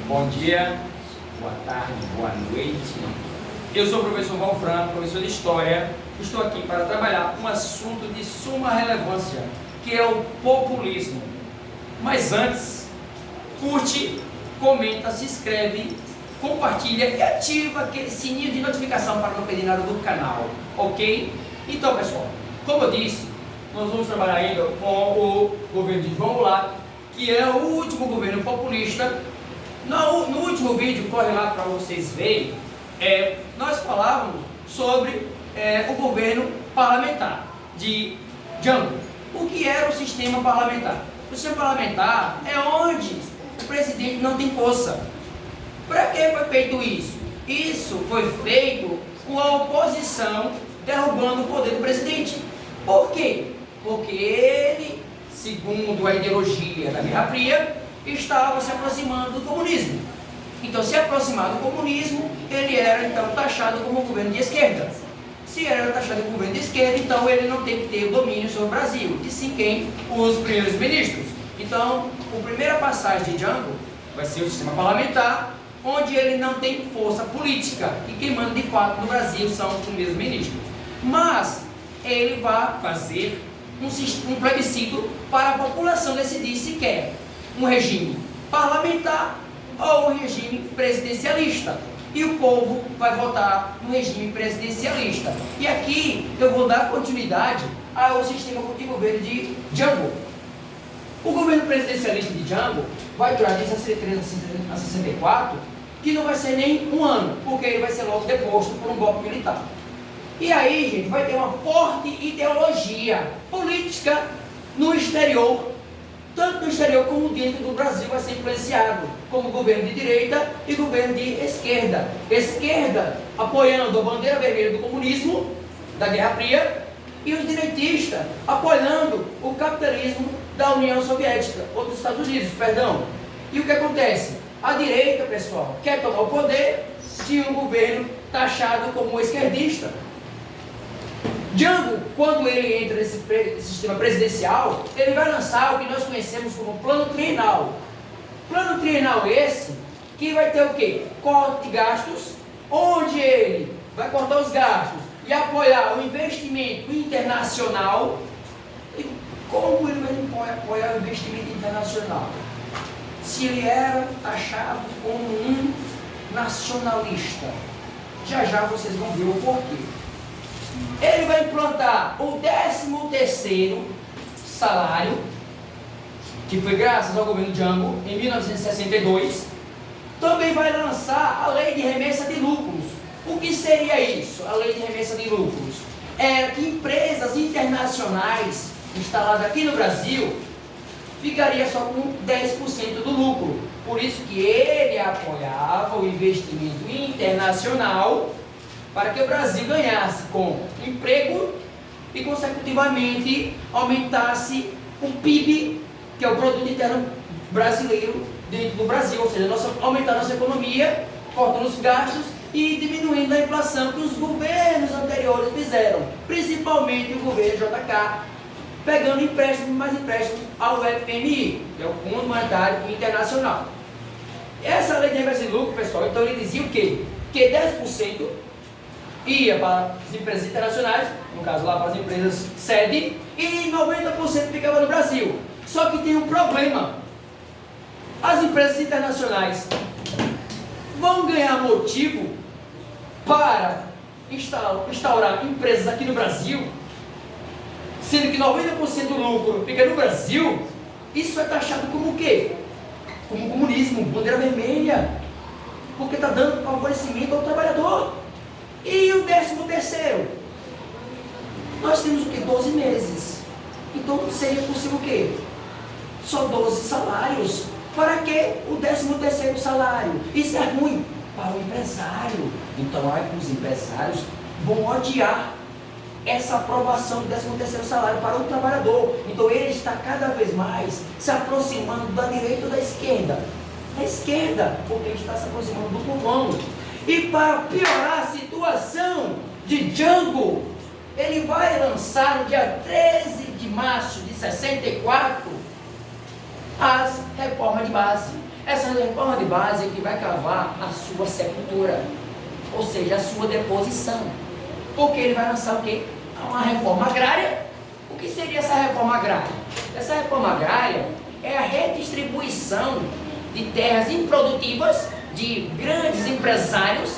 Bom dia, boa tarde, boa noite. Eu sou o professor Valfran, professor de História. Estou aqui para trabalhar um assunto de suma relevância, que é o populismo. Mas antes, curte, comenta, se inscreve, compartilha e ativa aquele sininho de notificação para não perder nada do canal, ok? Então, pessoal, como eu disse, nós vamos trabalhar ainda com o governo de João Goulart, que é o último governo populista. No último vídeo, corre lá para vocês verem, nós falávamos sobre o governo parlamentar de Jango. O que era o sistema parlamentar? O sistema parlamentar é onde o presidente não tem força. Para que foi feito isso? Isso foi feito com a oposição derrubando o poder do presidente. Por quê? Porque ele, segundo a ideologia da Guerra Fria, estava se aproximando do comunismo. Então, se aproximar do comunismo, ele era então taxado como um governo de esquerda. Se era taxado como governo de esquerda, então ele não tem que ter o domínio sobre o Brasil, e sim quem? Os primeiros ministros. Então, a primeira passagem de Jango vai ser o sistema parlamentar, onde ele não tem força política, e quem manda de fato no Brasil são os primeiros ministros. Mas ele vai fazer um plebiscito para a população decidir se quer um regime parlamentar ou um regime presidencialista. E o povo vai votar no regime presidencialista. E aqui eu vou dar continuidade ao sistema de governo de Jango. O governo presidencialista de Jango vai durar de 63 a 64, que não vai ser nem um ano, porque ele vai ser logo deposto por um golpe militar. E aí, gente, vai ter uma forte ideologia política no exterior, tanto no exterior como dentro do Brasil vai ser influenciado, como governo de direita e governo de esquerda. Esquerda apoiando a bandeira vermelha do comunismo, da Guerra Fria, e os direitistas apoiando o capitalismo da União Soviética, ou dos Estados Unidos, perdão. E o que acontece? A direita, pessoal, quer tomar o poder de um governo taxado como esquerdista. Jango, quando ele entra nesse sistema presidencial, ele vai lançar o que nós conhecemos como plano trienal. Plano trienal esse, que vai ter o quê? Corte de gastos, onde ele vai cortar os gastos e apoiar o investimento internacional. E como ele vai apoiar o investimento internacional? Se ele era taxado como um nacionalista. Já já vocês vão ver o porquê. Ele vai implantar o 13º salário, que foi graças ao governo Jango, em 1962. Também vai lançar a lei de remessa de lucros. O que seria isso, a lei de remessa de lucros? Era que empresas internacionais instaladas aqui no Brasil ficaria só com 10% do lucro. Por isso que ele apoiava o investimento internacional, para que o Brasil ganhasse com emprego e, consecutivamente, aumentasse o PIB, que é o Produto Interno Brasileiro, dentro do Brasil, ou seja, aumentar a nossa economia, cortando os gastos e diminuindo a inflação que os governos anteriores fizeram, principalmente o governo JK, pegando empréstimo, mais empréstimo ao FMI, que é o Fundo Monetário Internacional. Essa lei de remessa de lucro, pessoal, então ele dizia o quê? Que 10% ia para as empresas internacionais, no caso lá para as empresas sede, e 90% ficava no Brasil. Só que tem um problema. As empresas internacionais vão ganhar motivo para instaurar empresas aqui no Brasil, sendo que 90% do lucro fica no Brasil. Isso é taxado como o quê? Como comunismo, bandeira vermelha, porque está dando favorecimento ao trabalhador. E o 13º? Nós temos o quê? 12 meses. Então seria possível o quê? Só 12 salários. Para que o 13º salário? Isso é ruim para o empresário. Então os empresários vão odiar essa aprovação do 13º salário para o trabalhador. Então ele está cada vez mais se aproximando da direita ou da esquerda. Da esquerda, porque ele está se aproximando do povão. E para piorar a situação de Jango, ele vai lançar no dia 13 de março de 64 as reformas de base. Essa reforma de base é que vai cavar a sua sepultura, ou seja, a sua deposição. Porque ele vai lançar o quê? Uma reforma agrária. O que seria essa reforma agrária? Essa reforma agrária é a redistribuição de terras improdutivas de grandes empresários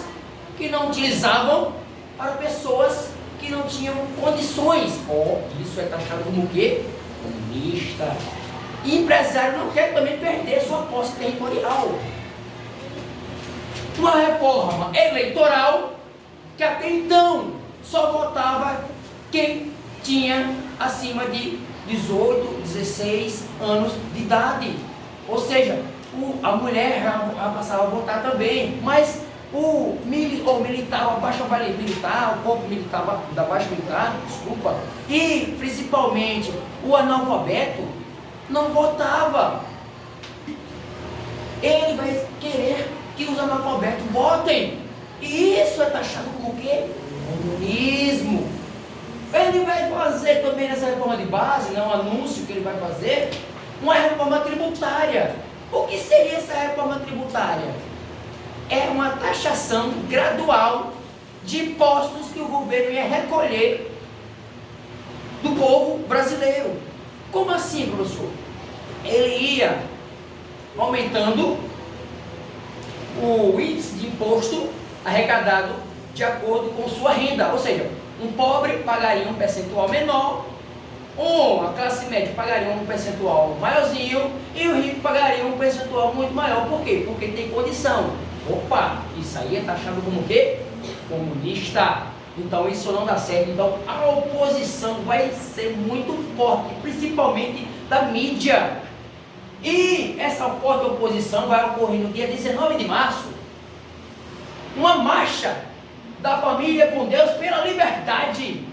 que não utilizavam para pessoas que não tinham condições. Isso é taxado como o quê? Comunista. E empresário não quer também perder sua posse territorial. Uma reforma eleitoral que até então só votava quem tinha acima de 18, 16 anos de idade. Ou seja, a mulher já passava a votar também, mas o militar, a baixa militar, o corpo militar da baixa militar, desculpa, e principalmente o analfabeto não votava. Ele vai querer que os analfabetos votem, e isso é taxado como o quê? Comunismo. Ele vai fazer também nessa reforma de base, não, anúncio que ele vai fazer, uma reforma tributária. O que seria essa reforma tributária? É uma taxação gradual de impostos que o governo ia recolher do povo brasileiro. Como assim, professor? Ele ia aumentando o índice de imposto arrecadado de acordo com sua renda. Ou seja, um pobre pagaria um percentual menor, a classe média pagaria um percentual maiorzinho e o rico pagaria um percentual muito maior. Por quê? Porque tem condição. Opa, isso aí é taxado como o quê? Comunista. Então isso não dá certo. Então a oposição vai ser muito forte, principalmente da mídia. E essa forte oposição vai ocorrer no dia 19 de março. Uma marcha da família com Deus pela liberdade.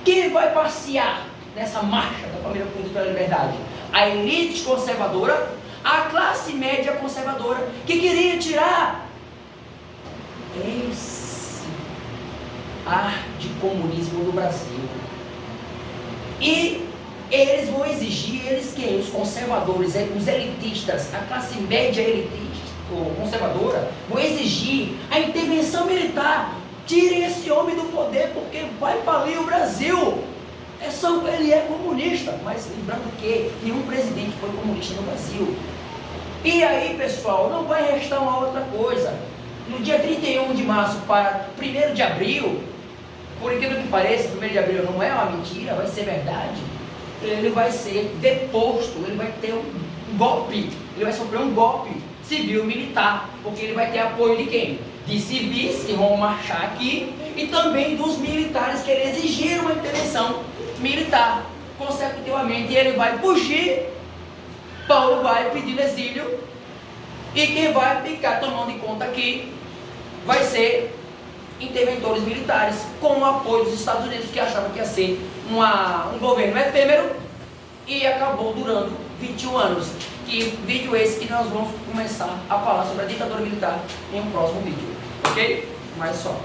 Quem vai passear nessa marcha da família com Deus pela liberdade? A elite conservadora, a classe média conservadora, que queria tirar esse ar de comunismo do Brasil. E eles vão exigir, eles quem? Os conservadores, os elitistas, a classe média elitista ou conservadora, vão exigir a intervenção militar. Tirem esse homem do poder, porque vai falir o Brasil. Ele é comunista, mas lembrando que nenhum presidente foi comunista no Brasil. E aí, pessoal, não vai restar uma outra coisa. No dia 31 de março para 1º de abril, por incrível que pareça, 1º de abril não é uma mentira, vai ser verdade. Ele vai ser deposto, ele vai ter um golpe, ele vai sofrer um golpe civil-militar, porque ele vai ter apoio de quem? De civis que vão marchar aqui e também dos militares que ele exigiram uma intervenção militar. Consecutivamente ele vai fugir para o Uruguai pedindo exílio, e quem vai ficar tomando de conta aqui vai ser interventores militares com o apoio dos Estados Unidos, que achavam que ia ser um governo efêmero e acabou durando 21 anos. Que vídeo esse que nós vamos começar a falar sobre a ditadura militar em um próximo vídeo, ok? Mas só.